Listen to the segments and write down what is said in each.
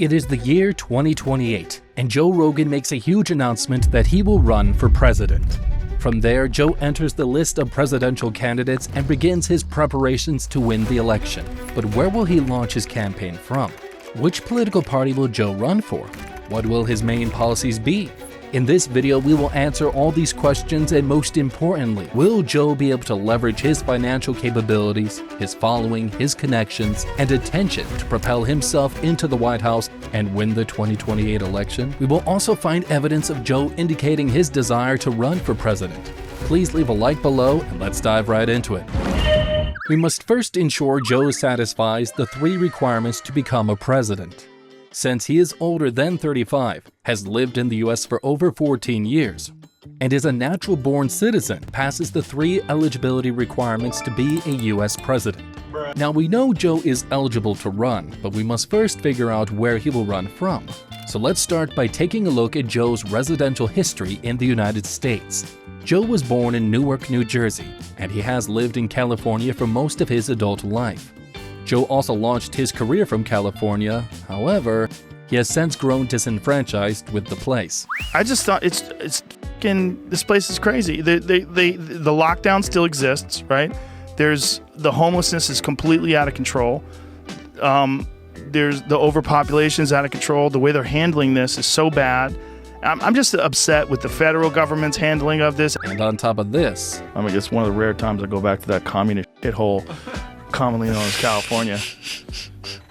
It is the year 2028, and Joe Rogan makes a huge announcement that he will run for president. From there, Joe enters the list of presidential candidates and begins his preparations to win the election. But where will he launch his campaign from? Which political party will Joe run for? What will his main policies be? In this video, we will answer all these questions, and most importantly, will Joe be able to leverage his financial capabilities, his following, his connections, and attention to propel himself into the White House and win the 2028 election? We will also find evidence of Joe indicating his desire to run for president. Please leave a like below and let's dive right into it. We must first ensure Joe satisfies the 3 requirements to become a president. Since he is older than 35, has lived in the US for over 14 years, and is a natural-born citizen, passes the 3 eligibility requirements to be a US president. Now, we know Joe is eligible to run, but we must first figure out where he will run from. So let's start by taking a look at Joe's residential history in the United States. Joe was born in Newark, New Jersey, and he has lived in California for most of his adult life. Joe also launched his career from California. However, he has since grown disenfranchised with the place. I just thought it's this place is crazy. The lockdown still exists, right? The homelessness is completely out of control. There's the overpopulation is out of control. The way they're handling this is so bad. I'm just upset with the federal government's handling of this. And on top of this, I mean, it's one of the rare times I go back to that communist shithole commonly known as California.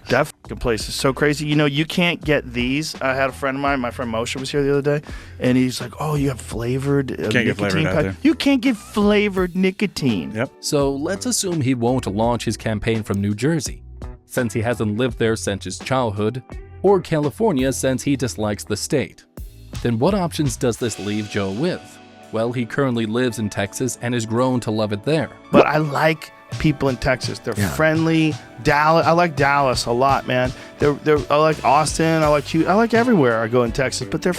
That fucking place is so crazy. You know, you can't get these. I had a friend of mine, my friend Moshe was here the other day, and he's like, oh, you have flavored nicotine. You can't get flavored nicotine. Yep. So let's assume he won't launch his campaign from New Jersey, since he hasn't lived there since his childhood, or California since he dislikes the state. Then what options does this leave Joe with? Well, he currently lives in Texas and has grown to love it there. But I like people in Texas. They're friendly. Dallas, I like Dallas a lot, man. I like Austin. I like Houston. I like everywhere I go in Texas. But they're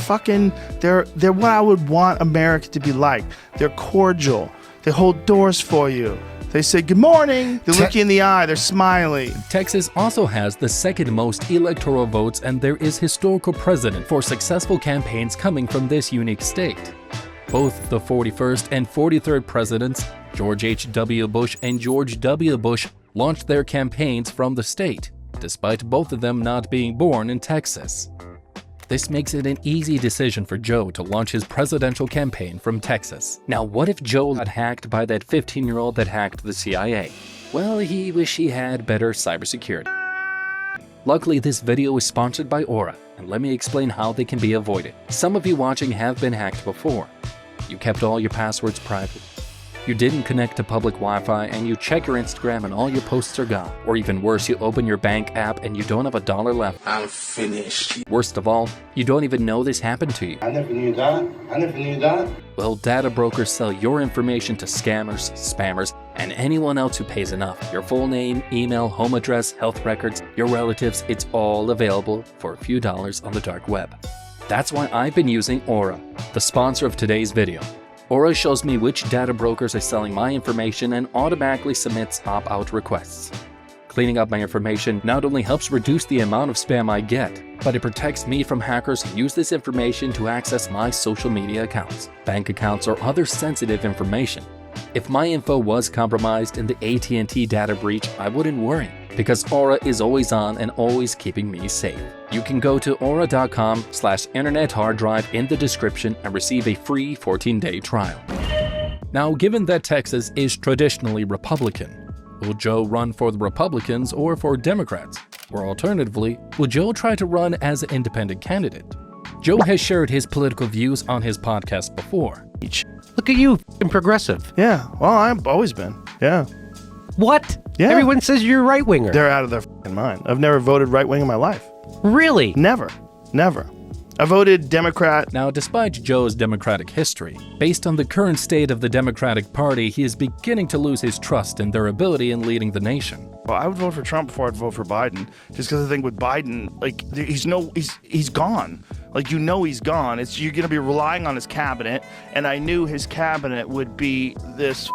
what I would want America to be like. They're cordial. They hold doors for you. They say good morning. They look you in the eye. They're smiling. Texas also has the 2nd most electoral votes, and there is historical precedent for successful campaigns coming from this unique state. Both the 41st and 43rd presidents, George H.W. Bush and George W. Bush, launched their campaigns from the state, despite both of them not being born in Texas. This makes it an easy decision for Joe to launch his presidential campaign from Texas. Now, what if Joe got hacked by that 15-year-old that hacked the CIA? Well, he wish he had better cybersecurity. Luckily, this video is sponsored by Aura, and let me explain how they can be avoided. Some of you watching have been hacked before. You kept all your passwords private. You didn't connect to public Wi-Fi, and you check your Instagram and all your posts are gone. Or even worse, you open your bank app and you don't have $1 left. I'm finished. Worst of all, you don't even know this happened to you. I never knew that. Well, data brokers sell your information to scammers, spammers, and anyone else who pays enough. Your full name, email, home address, health records, your relatives, it's all available for a few dollars on the dark web. That's why I've been using Aura, the sponsor of today's video. Aura shows me which data brokers are selling my information and automatically submits opt-out requests. Cleaning up my information not only helps reduce the amount of spam I get, but it protects me from hackers who use this information to access my social media accounts, bank accounts, or other sensitive information. If my info was compromised in the AT&T data breach, I wouldn't worry, because Aura is always on and always keeping me safe. You can go to aura.com/internethardrive in the description and receive a free 14-day trial. Now, given that Texas is traditionally Republican, will Joe run for the Republicans or for Democrats? Or alternatively, will Joe try to run as an independent candidate? Joe has shared his political views on his podcast before. Look at you, f***ing progressive. Yeah, well, I've always been. Yeah. What? Yeah. Everyone says you're a right-winger. They're out of their f***ing mind. I've never voted right-wing in my life. Really? Never. I voted Democrat. Now, despite Joe's Democratic history, based on the current state of the Democratic Party, he is beginning to lose his trust in their ability in leading the nation. Well, I would vote for Trump before I'd vote for Biden, just because I think with Biden, like, he's gone. Like, you know he's gone. You're going to be relying on his cabinet, and I knew his cabinet would be this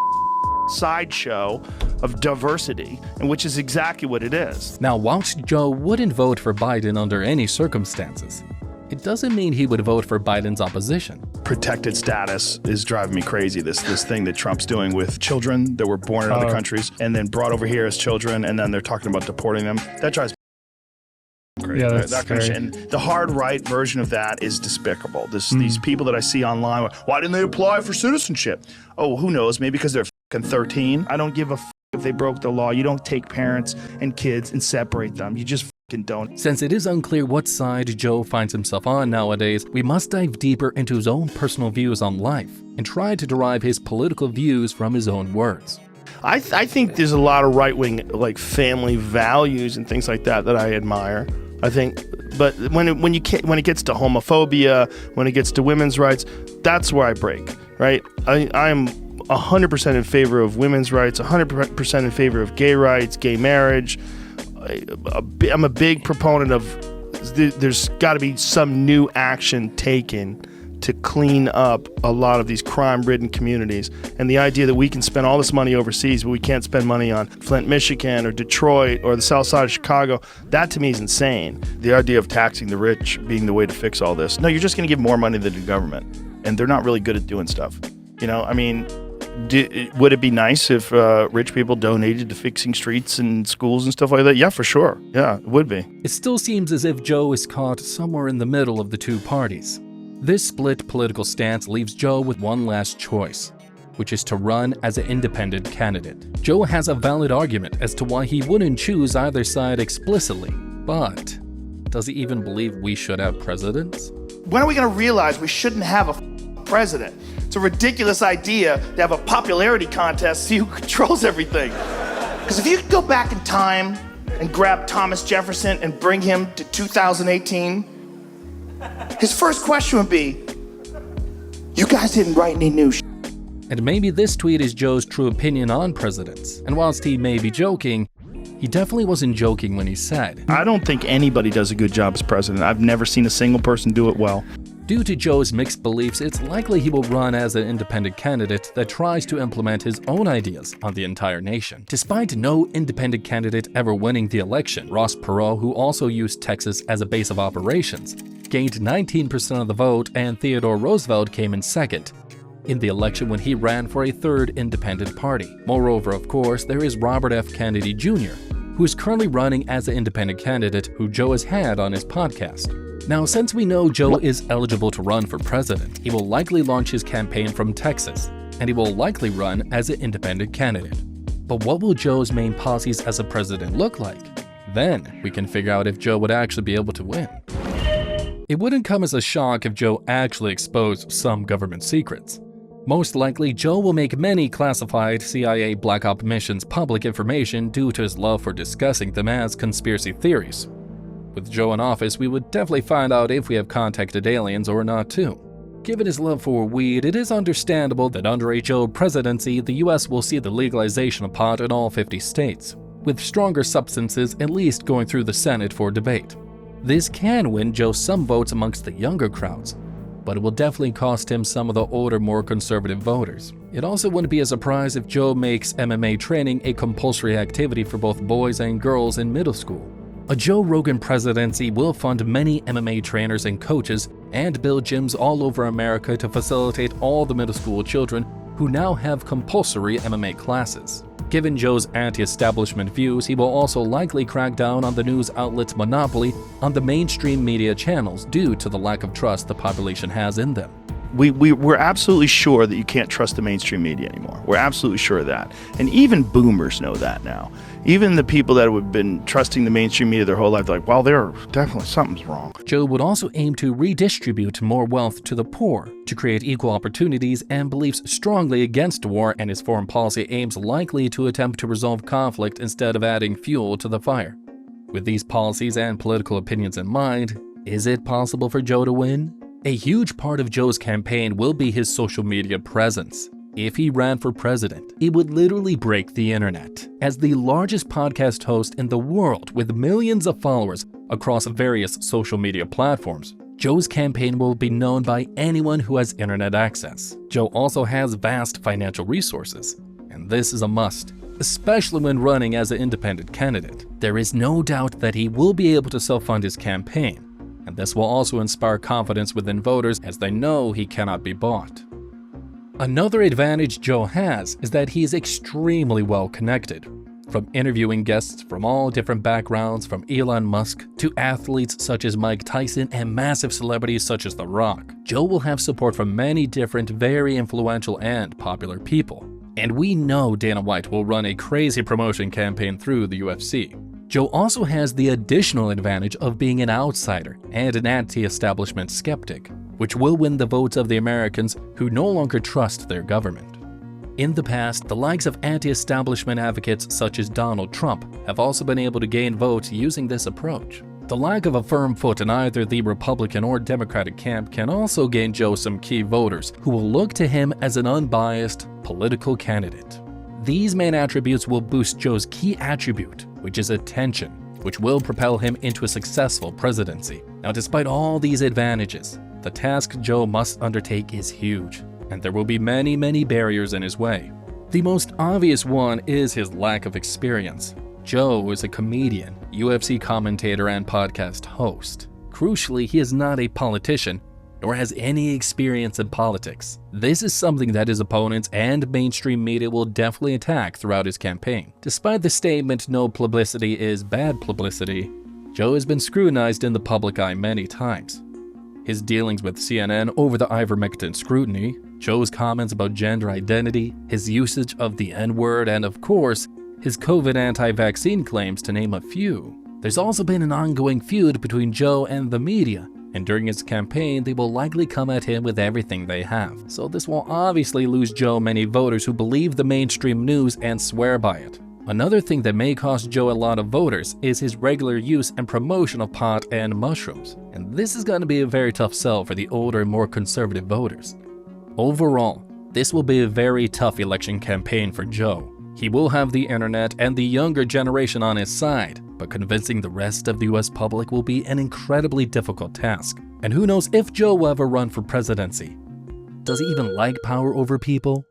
sideshow of diversity, and which is exactly what it is. Now, whilst Joe wouldn't vote for Biden under any circumstances, it doesn't mean he would vote for Biden's opposition. Protected status is driving me crazy. This thing that Trump's doing with children that were born in other countries and then brought over here as children, and then they're talking about deporting them. That drives me crazy. Yeah, that's that kind of shit. And the hard right version of that is despicable. These people that I see online, why didn't they apply for citizenship? Oh, who knows? Maybe because they're fucking 13. I don't give a if they broke the law. You don't take parents and kids and separate them. You just don't. Since it is unclear what side Joe finds himself on nowadays, we must dive deeper into his own personal views on life and try to derive his political views from his own words. I think there's a lot of right-wing like family values and things like that I admire. I think, but when it gets to homophobia, when it gets to women's rights, that's where I break. Right? I'm 100% in favor of women's rights, 100% in favor of gay rights, gay marriage. I'm a big proponent of there's got to be some new action taken to clean up a lot of these crime-ridden communities. And the idea that we can spend all this money overseas, but we can't spend money on Flint, Michigan, or Detroit, or the south side of Chicago, that to me is insane. The idea of taxing the rich being the way to fix all this. No, you're just going to give more money to the government, and they're not really good at doing stuff. You know, I mean, would it be nice if rich people donated to fixing streets and schools and stuff like that? Yeah, for sure. Yeah, it would be. It still seems as if Joe is caught somewhere in the middle of the two parties. This split political stance leaves Joe with one last choice, which is to run as an independent candidate. Joe has a valid argument as to why he wouldn't choose either side explicitly, but does he even believe we should have presidents? When are we going to realize we shouldn't have a president? It's a ridiculous idea to have a popularity contest to see who controls everything. Because if you could go back in time and grab Thomas Jefferson and bring him to 2018, his first question would be, you guys didn't write any new shit. And maybe this tweet is Joe's true opinion on presidents. And whilst he may be joking, he definitely wasn't joking when he said, I don't think anybody does a good job as president. I've never seen a single person do it well. Due to Joe's mixed beliefs, it's likely he will run as an independent candidate that tries to implement his own ideas on the entire nation. Despite no independent candidate ever winning the election, Ross Perot, who also used Texas as a base of operations, gained 19% of the vote, and Theodore Roosevelt came in second in the election when he ran for a third independent party. Moreover, of course, there is Robert F. Kennedy Jr., who is currently running as an independent candidate who Joe has had on his podcast. Now, since we know Joe is eligible to run for president, he will likely launch his campaign from Texas, and he will likely run as an independent candidate. But what will Joe's main policies as a president look like? Then we can figure out if Joe would actually be able to win. It wouldn't come as a shock if Joe actually exposed some government secrets. Most likely, Joe will make many classified CIA Black Op missions public information due to his love for discussing them as conspiracy theories. With Joe in office, we would definitely find out if we have contacted aliens or not too. Given his love for weed, it is understandable that under a Joe presidency, the US will see the legalization of pot in all 50 states, with stronger substances at least going through the Senate for debate. This can win Joe some votes amongst the younger crowds, but it will definitely cost him some of the older, more conservative voters. It also wouldn't be a surprise if Joe makes MMA training a compulsory activity for both boys and girls in middle school. A Joe Rogan presidency will fund many MMA trainers and coaches and build gyms all over America to facilitate all the middle school children who now have compulsory MMA classes. Given Joe's anti-establishment views, he will also likely crack down on the news outlet's monopoly on the mainstream media channels due to the lack of trust the population has in them. We're absolutely sure that you can't trust the mainstream media anymore. We're absolutely sure of that. And even boomers know that now. Even the people that have been trusting the mainstream media their whole life, they're like, well, something's wrong. Joe would also aim to redistribute more wealth to the poor, to create equal opportunities, and believes strongly against war, and his foreign policy aims likely to attempt to resolve conflict instead of adding fuel to the fire. With these policies and political opinions in mind, is it possible for Joe to win? A huge part of Joe's campaign will be his social media presence. If he ran for president, it would literally break the internet. As the largest podcast host in the world with millions of followers across various social media platforms, Joe's campaign will be known by anyone who has internet access. Joe also has vast financial resources, and this is a must, especially when running as an independent candidate. There is no doubt that he will be able to self-fund his campaign, and this will also inspire confidence within voters as they know he cannot be bought. Another advantage Joe has is that he is extremely well connected. From interviewing guests from all different backgrounds, from Elon Musk to athletes such as Mike Tyson and massive celebrities such as The Rock, Joe will have support from many different, very influential and popular people. And we know Dana White will run a crazy promotion campaign through the UFC. Joe also has the additional advantage of being an outsider and an anti-establishment skeptic, which will win the votes of the Americans who no longer trust their government. In the past, the likes of anti-establishment advocates such as Donald Trump have also been able to gain votes using this approach. The lack of a firm foot in either the Republican or Democratic camp can also gain Joe some key voters who will look to him as an unbiased political candidate. These main attributes will boost Joe's key attribute, which is attention, which will propel him into a successful presidency. Now, despite all these advantages, the task Joe must undertake is huge, and there will be many barriers in his way. The most obvious one is his lack of experience. Joe is a comedian, UFC commentator, and podcast host. Crucially, he is not a politician, nor has any experience in politics. This is something that his opponents and mainstream media will definitely attack throughout his campaign. Despite the statement, "no publicity is bad publicity," Joe has been scrutinized in the public eye many times. His dealings with CNN over the ivermectin scrutiny, Joe's comments about gender identity, his usage of the N-word, and of course, his COVID anti-vaccine claims, to name a few. There's also been an ongoing feud between Joe and the media, and during his campaign, they will likely come at him with everything they have. So this will obviously lose Joe many voters who believe the mainstream news and swear by it. Another thing that may cost Joe a lot of voters is his regular use and promotion of pot and mushrooms, and this is going to be a very tough sell for the older and more conservative voters. Overall, this will be a very tough election campaign for Joe. He will have the internet and the younger generation on his side, but convincing the rest of the US public will be an incredibly difficult task. And who knows if Joe will ever run for presidency. Does he even like power over people?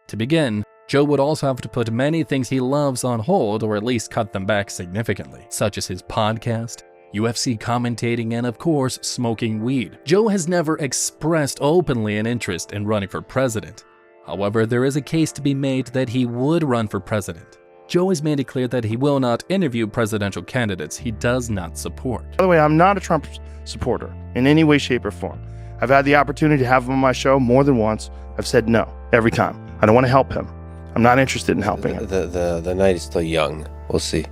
To begin, Joe would also have to put many things he loves on hold, or at least cut them back significantly, such as his podcast, UFC commentating, and of course, smoking weed. Joe has never expressed openly an interest in running for president. However, there is a case to be made that he would run for president. Joe has made it clear that he will not interview presidential candidates he does not support. By the way, I'm not a Trump supporter in any way, shape, or form. I've had the opportunity to have him on my show more than once. I've said no every time. I don't want to help him. I'm not interested in helping him. The night is still young. We'll see.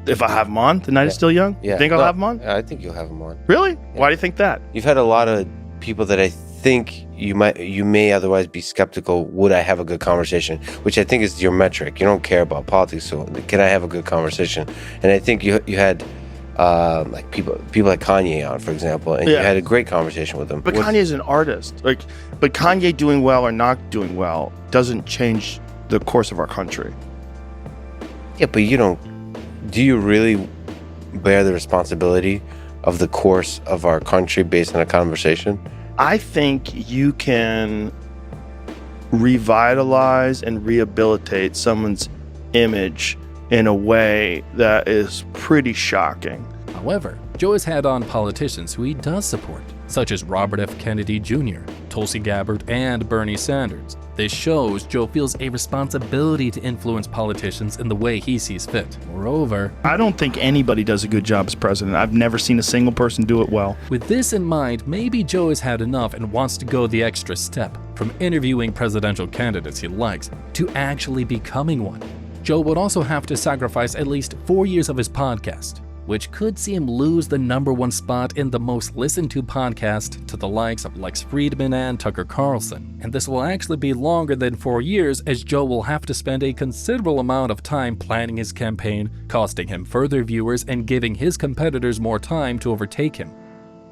If I have him on, the night is still young? Yeah. You think I'll have him on? I think you'll have him on. Really? Why do you think that? You've had a lot of people that I think you may otherwise be skeptical. Would I have a good conversation? Which I think is your metric. You don't care about politics, so can I have a good conversation? And I think you had like people like Kanye on, for example, and you had a great conversation with him. But Kanye's an artist. But Kanye doing well or not doing well doesn't change the course of our country. Yeah, but you don't. Do you really bear the responsibility of the course of our country based on a conversation? I think you can revitalize and rehabilitate someone's image in a way that is pretty shocking. However, Joe has had on politicians who he does support, such as Robert F. Kennedy Jr., Tulsi Gabbard, and Bernie Sanders. This shows Joe feels a responsibility to influence politicians in the way he sees fit. Moreover, I don't think anybody does a good job as president. I've never seen a single person do it well. with this in mind, maybe Joe has had enough and wants to go the extra step, from interviewing presidential candidates he likes to actually becoming one. Joe would also have to sacrifice at least 4 years of his podcast, which could see him lose the #1 spot in the most listened to podcast to the likes of Lex Fridman and Tucker Carlson. And this will actually be longer than 4 years, as Joe will have to spend a considerable amount of time planning his campaign, costing him further viewers and giving his competitors more time to overtake him.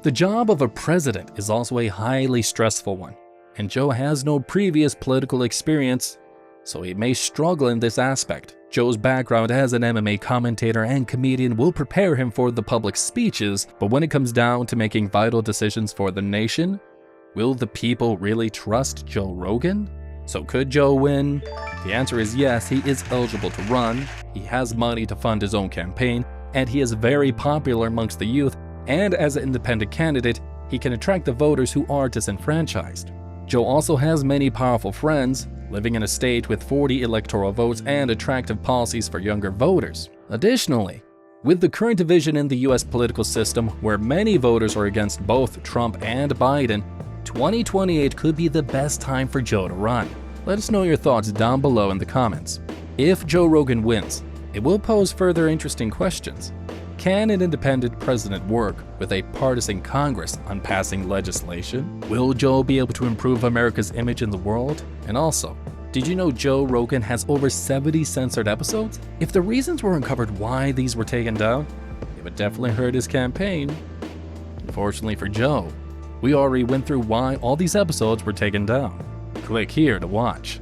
The job of a president is also a highly stressful one, and Joe has no previous political experience, so he may struggle in this aspect. Joe's background as an MMA commentator and comedian will prepare him for the public speeches, but when it comes down to making vital decisions for the nation, will the people really trust Joe Rogan? So could Joe win? The answer is yes, he is eligible to run, he has money to fund his own campaign, and he is very popular amongst the youth, and as an independent candidate, he can attract the voters who are disenfranchised. Joe also has many powerful friends, living in a state with 40 electoral votes and attractive policies for younger voters. Additionally, with the current division in the US political system, where many voters are against both Trump and Biden, 2028 could be the best time for Joe to run. Let us know your thoughts down below in the comments. If Joe Rogan wins, it will pose further interesting questions. Can an independent president work with a partisan Congress on passing legislation? Will Joe be able to improve America's image in the world? And also, did you know Joe Rogan has over 70 censored episodes? If the reasons were uncovered why these were taken down, it would definitely hurt his campaign. Unfortunately for Joe, we already went through why all these episodes were taken down. Click here to watch.